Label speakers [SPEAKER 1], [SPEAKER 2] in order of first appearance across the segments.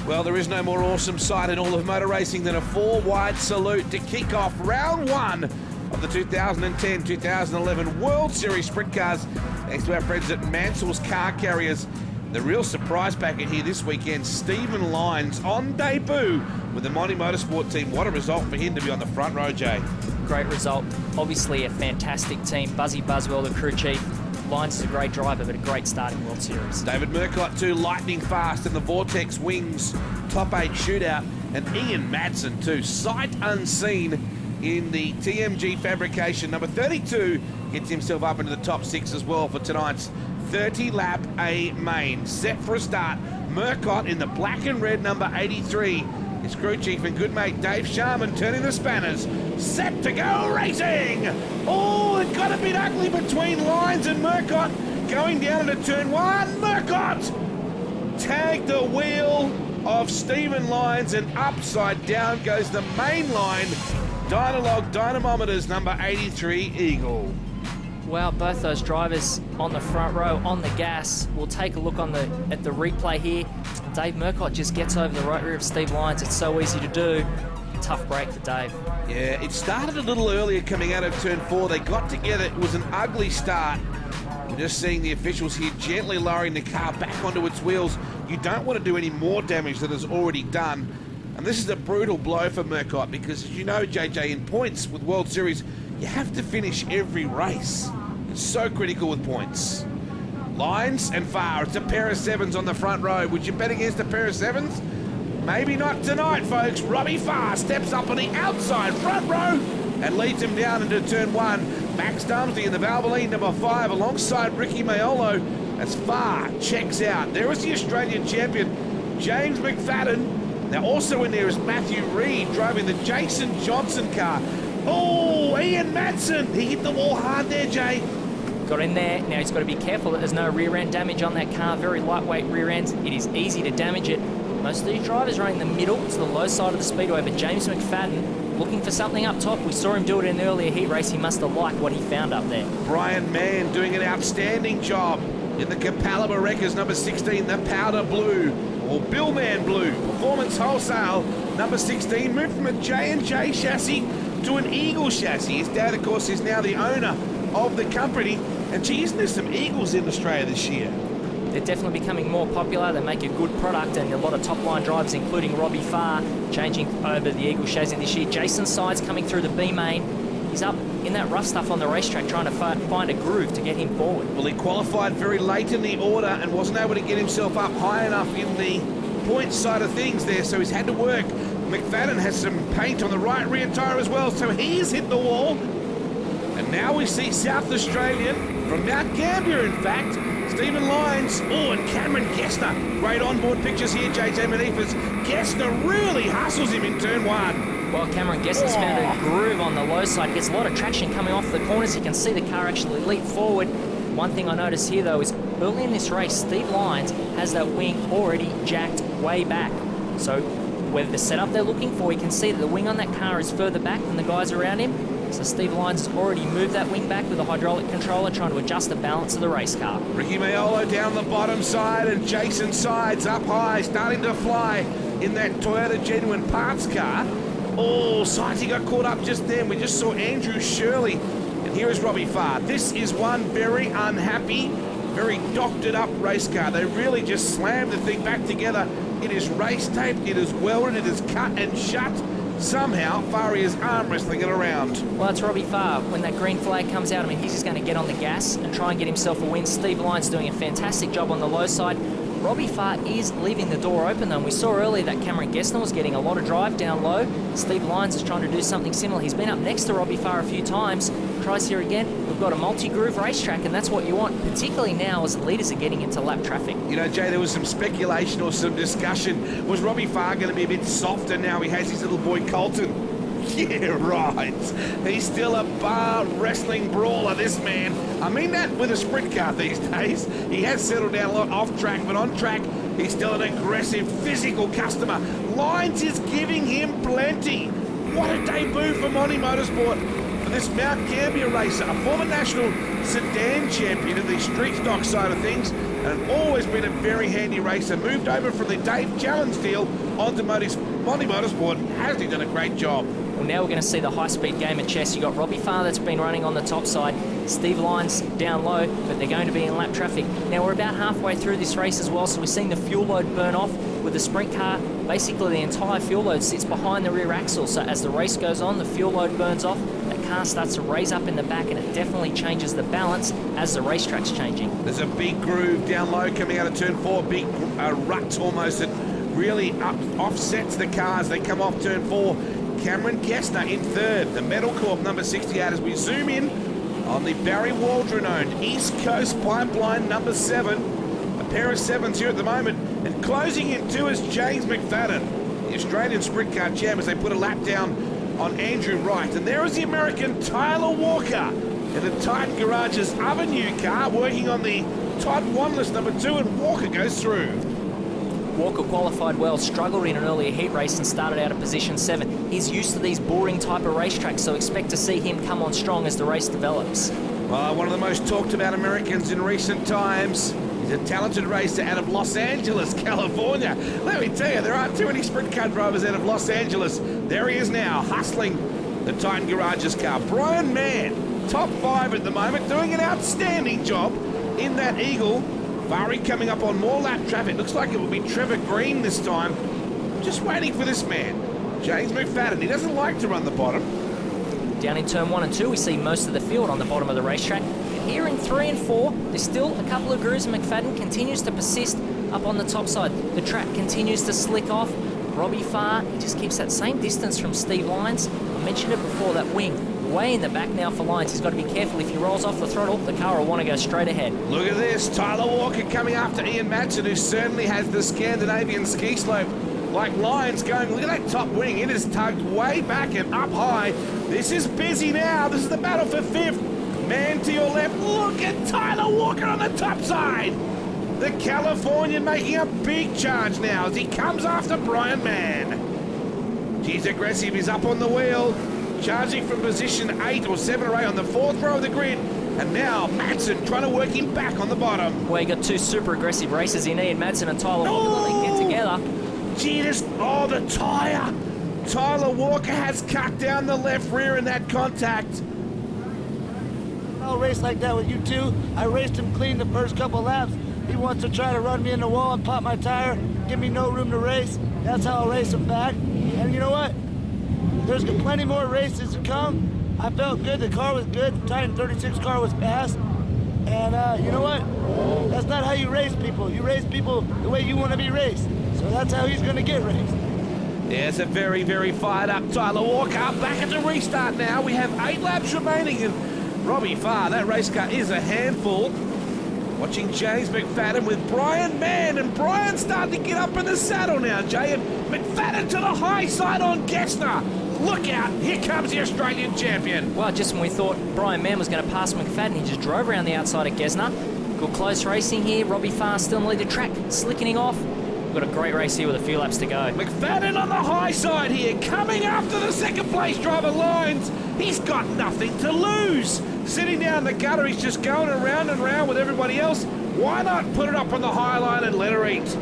[SPEAKER 1] Well, there is no more awesome sight in all of motor racing than a four-wide salute to kick off round one of the 2010-2011 World Series Sprint Cars, thanks to our friends at Mansells Car Carriers. The real surprise packet here this weekend, Stephen Lyons on debut with the Monty Motorsport team. What a result for him to be on the front row, Jay.
[SPEAKER 2] Great result. Obviously a fantastic team. Buzzy Buswell, the crew chief. Lyons is a great driver, but a great start in World Series.
[SPEAKER 1] David Murcott too, lightning fast in the Vortex Wings top 8 shootout. And Ian Madsen too, sight unseen in the TMG fabrication. Number 32 gets himself up into the top 6 as well for tonight's 30-lap A main. Set for a start, Murcott in the black and red number 83. His crew chief and good mate Dave Sharman turning the spanners. Set to go racing! Oh, it got a bit ugly between Lyons and Murcott. Going down into turn 1, Murcott tagged the wheel of Stephen Lyons and upside down goes the main line. Dynalog Dynamometers number 83 Eagle.
[SPEAKER 2] Wow, both those drivers on the front row, on the gas. We'll take a look at the replay here. Dave Murcott just gets over the right rear of Steve Lyons. It's so easy to do. Tough break for Dave.
[SPEAKER 1] Yeah, it started a little earlier coming out of turn 4. They got together. It was an ugly start. We're just seeing the officials here gently lowering the car back onto its wheels. You don't want to do any more damage than is already done. And this is a brutal blow for Murcott because, as you know, JJ, in points with World Series, you have to finish every race. It's so critical with points. Lyons and Farr. It's a pair of 7s on the front row. Would you bet against a pair of 7s? Maybe not tonight, folks. Robbie Farr steps up on the outside front row and leads him down into turn 1. Max Dumsley in the Valvoline number 5 alongside Ricky Maiolo as Farr checks out. There is the Australian champion, James McFadden. Now also in there is Matthew Reid driving the Jason Johnson car. Oh, Ian Madsen. He hit the wall hard there, Jay.
[SPEAKER 2] Got in there. Now he's got to be careful that there's no rear end damage on that car. Very lightweight rear ends. It is easy to damage it. Most of these drivers are in the middle to the low side of the speedway, but James McFadden looking for something up top. We saw him do it in the earlier heat race. He must have liked what he found up there. Brian
[SPEAKER 1] Mann doing an outstanding job in the Capalaba Wreckers number 16, the Powder Blue, or Billman Blue. Performance Wholesale number 16 moved from a J&J chassis to an Eagle chassis. His dad, of course, is now the owner of the company. And gee, isn't there some Eagles in Australia this year?
[SPEAKER 2] They're definitely becoming more popular. They make a good product, and a lot of top-line drivers, including Robbie Farr, changing over the Eagle chassis this year. Jason Sides coming through the B main. He's up in that rough stuff on the racetrack trying to find a groove to get him forward.
[SPEAKER 1] Well, he qualified very late in the order and wasn't able to get himself up high enough in the points side of things there, so he's had to work. McFadden has some paint on the right rear tyre as well, so he's hit the wall. And now we see South Australian from Mount Gambier, in fact, Stephen Lyons. Oh, and Cameron Gessner. Great onboard pictures here, JJ Manifas. Gessner really hustles him in turn 1.
[SPEAKER 2] Well, Cameron Gessner's found a groove on the low side. Gets a lot of traction coming off the corners. You can see the car actually leap forward. One thing I noticed here, though, is early in this race, Steve Lyons has that wing already jacked way back. So whether the setup they're looking for, you can see that the wing on that car is further back than the guys around him. So Steve Lyons has already moved that wing back with a hydraulic controller, trying to adjust the balance of the race car.
[SPEAKER 1] Ricky Maiolo down the bottom side and Jason Sides up high, starting to fly in that Toyota Genuine Parts car. Oh, Sides, he got caught up just then. We just saw Andrew Shirley. And here is Robbie Farr. This is one very unhappy, very doctored up race car. They really just slammed the thing back together. It is race taped, it is welded, it is cut and shut. Somehow, Farr is arm wrestling it around.
[SPEAKER 2] Well, it's Robbie Farr. When that green flag comes out, I mean, he's just going to get on the gas and try and get himself a win. Steve Lyons doing a fantastic job on the low side. Robbie Farr is leaving the door open, though. And we saw earlier that Cameron Gessner was getting a lot of drive down low. Steve Lyons is trying to do something similar. He's been up next to Robbie Farr a few times. Tries here again. We've got a multi-groove racetrack, and that's what you want, particularly now as leaders are getting into lap traffic.
[SPEAKER 1] You know, Jay, there was some speculation or some discussion. Was Robbie Farr going to be a bit softer now he has his little boy Colton? Yeah, right. He's still a bar wrestling brawler, this man. I mean that with a sprint car these days. He has settled down a lot off track, but on track, he's still an aggressive, physical customer. Lyons is giving him plenty. What a debut for Monty Motorsport. For this Mount Gambier racer, a former national sedan champion of the street stock side of things, and always been a very handy racer. Moved over from the Dave Challenge deal onto Monty Motorsport. Hasn't he done a great job?
[SPEAKER 2] Well, now we're going to see the high-speed game of chess. You've got Robbie Farr that's been running on the top side, Steve Lyons down low, but they're going to be in lap traffic. Now we're about halfway through this race as well, so we're seeing the fuel load burn off with the sprint car. Basically, the entire fuel load sits behind the rear axle, so as the race goes on, the fuel load burns off, that car starts to raise up in the back, and it definitely changes the balance as the racetrack's changing.
[SPEAKER 1] There's a big groove down low coming out of turn 4, big rut almost that really offsets the cars. They come off turn 4. Cameron Kestner in third, the Metal Corp number 68 as we zoom in on the Barry Waldron-owned East Coast Pipeline number 7. A pair of 7s here at the moment, and closing in 2 is James McFadden, the Australian Sprint Car champ, as they put a lap down on Andrew Wright. And there is the American Tyler Walker in the Titan Garage's other new car, working on the Todd Wanless number 2, and Walker goes through.
[SPEAKER 2] Walker qualified well, struggled in an earlier heat race and started out at position 7. He's used to these boring type of racetracks, so expect to see him come on strong as the race develops.
[SPEAKER 1] One of the most talked about Americans in recent times. He's a talented racer out of Los Angeles, California. Let me tell you, there aren't too many sprint car drivers out of Los Angeles. There he is now, hustling the Titan Garage's car. Brian Mann, top 5 at the moment, doing an outstanding job in that Eagle. Barry coming up on more lap traffic. Looks like it will be Trevor Green this time. Just waiting for this man, James McFadden. He doesn't like to run the bottom.
[SPEAKER 2] Down in turn 1 and 2, we see most of the field on the bottom of the racetrack. And here in 3 and 4, there's still a couple of grooves, and McFadden continues to persist up on the top side. The track continues to slick off. Robbie Farr, he just keeps that same distance from Steve Lyons. I mentioned it before, that wing way in the back now for Lyons. He's got to be careful. If he rolls off the throttle, the car will want to go straight ahead.
[SPEAKER 1] Look at this, Tyler Walker coming after Ian Madsen, who certainly has the Scandinavian ski slope like Lyons going. Look at that top wing. It is tugged way back and up high. This is busy now. This is the battle for 5th. Man to your left. Look at Tyler Walker on the top side. The Californian making a big charge now as he comes after Brian Mann. He's aggressive. He's up on the wheel. Charging from position 8 or 7 or 8 on the 4th row of the grid. And now Madsen trying to work him back on the bottom.
[SPEAKER 2] Well, you got 2 super aggressive racers in Ian Madsen and Tyler Walker. They get together.
[SPEAKER 1] Jesus, the tyre. Tyler Walker has cut down the left rear in that contact.
[SPEAKER 3] I'll race like that with you two. I raced him clean the first couple laps. He wants to try to run me in the wall and pop my tire, give me no room to race. That's how I'll race him back. And you know what? There's plenty more races to come. I felt good. The car was good. The Titan 36 car was fast. And you know what? That's not how you race people. You race people the way you want to be raced. So that's how he's going to get raced.
[SPEAKER 1] There's a very, very fired up Tyler Walker. Back at the restart now. We have 8 laps remaining. And Robbie Farr, that race car is a handful. Watching James McFadden with Brian Mann. And Brian starting to get up in the saddle now, Jay. And McFadden to the high side on Gessner. Look out, here comes the Australian champion.
[SPEAKER 2] Well, just when we thought Brian Mann was going to pass McFadden, he just drove around the outside of Gessner. Good close racing here. Robbie Farr still in the lead of the track, slickening off. We've got a great race here with a few laps to go.
[SPEAKER 1] McFadden on the high side here, coming after the second place driver Lyons. He's got nothing to lose. Sitting down the gutter, he's just going around and around with everybody else. Why not put it up on the high line and let her eat?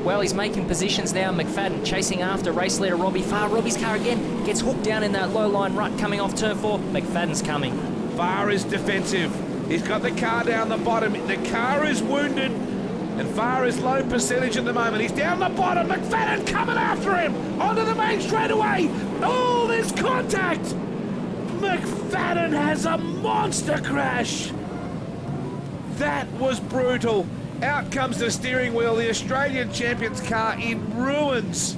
[SPEAKER 2] Well, he's making positions now. McFadden chasing after race leader Robbie Farr. Robbie's car again gets hooked down in that low line rut coming off turn 4. McFadden's coming.
[SPEAKER 1] Farr is defensive. He's got the car down the bottom. The car is wounded. And Farr is low percentage at the moment. He's down the bottom. McFadden coming after him. Onto the main straightaway. Oh, there's contact. McFadden has a monster crash. That was brutal. Out comes the steering wheel, the Australian champion's car in ruins.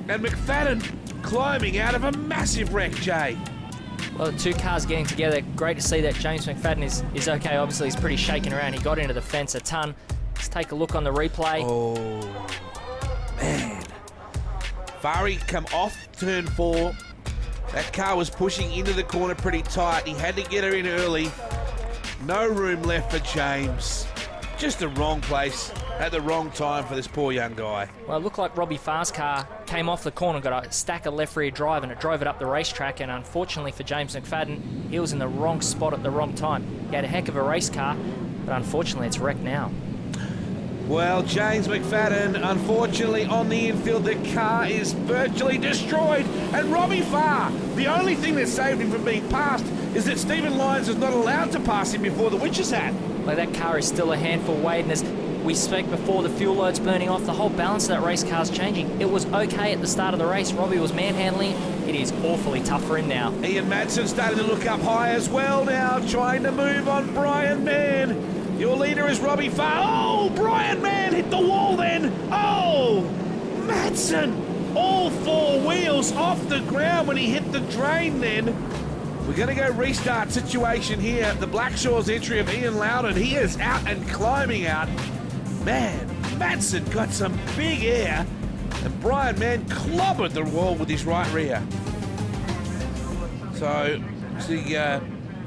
[SPEAKER 1] And McFadden climbing out of a massive wreck, Jay.
[SPEAKER 2] Well, the 2 cars getting together. Great to see that James McFadden is okay. Obviously, he's pretty shaken around. He got into the fence a ton. Let's take a look on the replay.
[SPEAKER 1] Oh, man. Farry come off turn 4. That car was pushing into the corner pretty tight. He had to get her in early. No room left for James. Just the wrong place at the wrong time for this poor young guy.
[SPEAKER 2] Well, it looked like Robbie Farr's car came off the corner, got a stack of left rear drive, and it drove it up the racetrack. And unfortunately for James McFadden, he was in the wrong spot at the wrong time. He had a heck of a race car, but unfortunately it's wrecked now.
[SPEAKER 1] Well, James McFadden, unfortunately, on the infield, the car is virtually destroyed. And Robbie Farr, the only thing that saved him from being passed is that Stephen Lyons is not allowed to pass him before the witches hat.
[SPEAKER 2] Like, that car is still a handful, Wade, and as we spoke before, the fuel load's burning off, the whole balance of that race car's changing. It was okay at the start of the race. Robbie was manhandling. It is awfully tough for him now.
[SPEAKER 1] Ian Madsen starting to look up high as well now, trying to move on Brian Mann. Your leader is Robbie Farr. Oh, Brian Mann hit the wall then. Oh, Madsen, all four wheels off the ground when he hit the drain then. We're going to go restart situation here. The Blackshaw's entry of Ian Loudon. He is out and climbing out. Man, Madsen got some big air. And Brian Mann clobbered the wall with his right rear. So, see,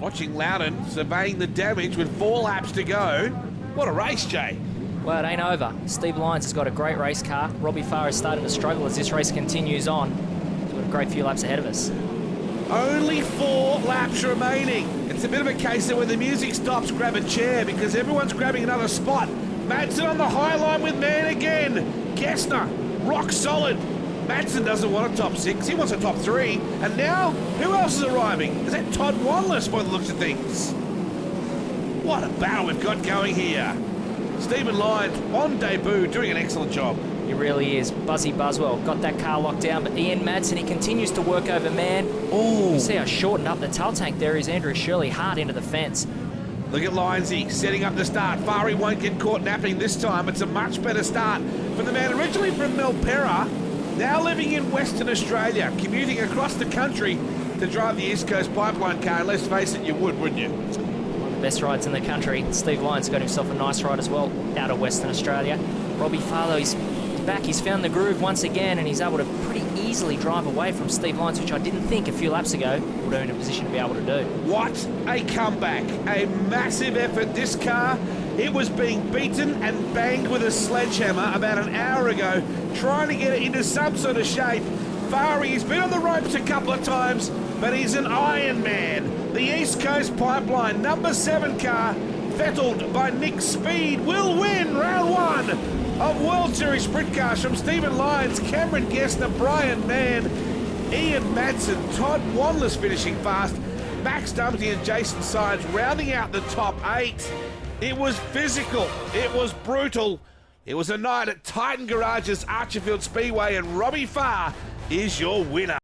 [SPEAKER 1] watching Loudon surveying the damage with 4 laps to go. What a race, Jay.
[SPEAKER 2] Well, it ain't over. Steve Lyons has got a great race car. Robbie Farr is starting to struggle as this race continues on. He's got a great few laps ahead of us.
[SPEAKER 1] Only 4 laps remaining. It's a bit of a case that when the music stops, grab a chair because everyone's grabbing another spot. Madsen on the high line with Mann again. Gessner, rock solid. Madsen doesn't want a top 6, he wants a top 3. And now, who else is arriving? Is that Todd Wanless by the looks of things? What a battle we've got going here. Stephen Lyons, on debut, doing an excellent job.
[SPEAKER 2] He really is. Buzzy Buswell got that car locked down, but Ian Madsen, he continues to work over Mann.
[SPEAKER 1] Oh,
[SPEAKER 2] You see how shortened up the tail tank there is. Andrew Shirley hard into the fence.
[SPEAKER 1] look at Lyonsy setting up the start. Farry won't get caught napping this time. It's a much better start for the man originally from Milperra, now living in Western Australia, commuting across the country to drive the East Coast Pipeline car. And let's face it, you would, wouldn't you?
[SPEAKER 2] One of the best rides in the country. Steve Lyons got himself a nice ride as well out of Western Australia. Robbie Farr, though, he's back. He's found the groove once again, and he's able to pretty easily drive away from Steve Lyons, which I didn't think a few laps ago would have been in a position to be able to do.
[SPEAKER 1] What a comeback. A massive effort. This car, it was being beaten and banged with a sledgehammer about an hour ago, trying to get it into some sort of shape. Farry, he's been on the ropes a couple of times, but he's an Iron Man. The East Coast Pipeline, number 7 car, fettled by Nick Speed, will win round 1 of World Series Sprint Cars from Stephen Lyons, Cameron Gessner, Brian Mann, Ian Madsen, Todd Wanless finishing fast, Max Dumpty and Jason Sides rounding out the top 8. It was physical, it was brutal, it was a night at Titan Garage's Archerfield Speedway, and Robbie Farr is your winner.